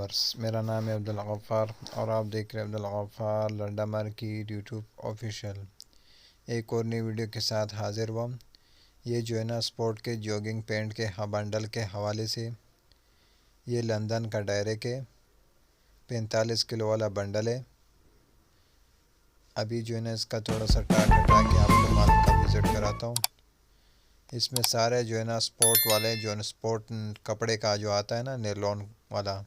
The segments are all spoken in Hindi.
व्यूअर्स, मेरा नाम है अब्दुल गफ़ार और आप देख रहे हैं Abdul Gaffar Landa market YouTube official. एक और नई वीडियो के साथ हाजिर हुआ। ये जो है ना स्पोर्ट के जॉगिंग पैंट के बंडल के हवाले से, ये लंदन का डायरे के 45 किलो वाला बंडल है। अभी जो है ना इसका थोड़ा सा टाक हटा के आपको माल का विज़िट कराता हूँ। इसमें सारे जो है ना स्पोर्ट वाले जो है स्पोर्ट कपड़े का जो आता है ना नेलॉन वाला,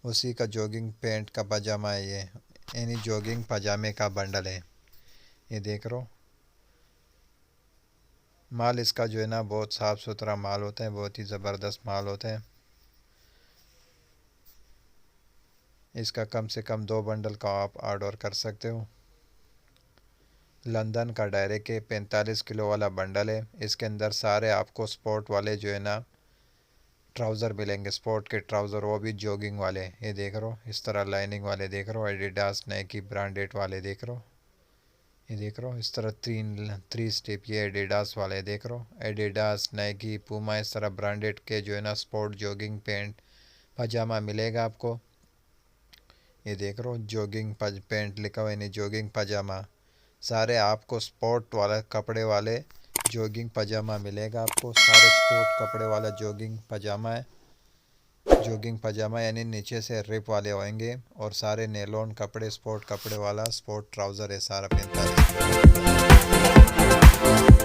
उसी का जॉगिंग पैंट का पजामा है ये, यानी जॉगिंग पजामे का बंडल है। ये देख रहे हो, माल इसका जो है ना बहुत साफ़ सुथरा माल होता है, बहुत ही ज़बरदस्त माल होता है। इसका कम से कम 2 बंडल का आप ऑर्डर कर सकते हो। लंदन का डायरे के 45 किलो वाला बंडल है। इसके अंदर सारे आपको स्पोर्ट वाले जो है ना ट्राउज़र मिलेंगे, स्पोर्ट के ट्राउज़र, वो भी जॉगिंग वाले। ये देख रहे हो, इस तरह लाइनिंग वाले देख रहे हो, एडिडास नाइकी ब्रांडेड वाले देख रहे हो। ये देख रहे हो इस तरह थ्री स्टेप, ये एडिडास वाले देख रहे हो, एडिडास नाइकी पूमा, इस तरह ब्रांडेड के जो है ना स्पोर्ट जॉगिंग पैंट पजामा मिलेगा आपको। ये देख रहे हो जॉगिंग पैंट लिखा हुआ है, नहीं जॉगिंग पजामा। सारे आपको स्पोर्ट वाला कपड़े वाले जॉगिंग पजामा मिलेगा आपको। सारे स्पोर्ट कपड़े वाला जॉगिंग पजामा है। जॉगिंग पजामा यानी नीचे से रिप वाले होंगे, और सारे नेलॉन कपड़े, स्पोर्ट कपड़े वाला स्पोर्ट ट्राउज़र है सारा 45 किलो।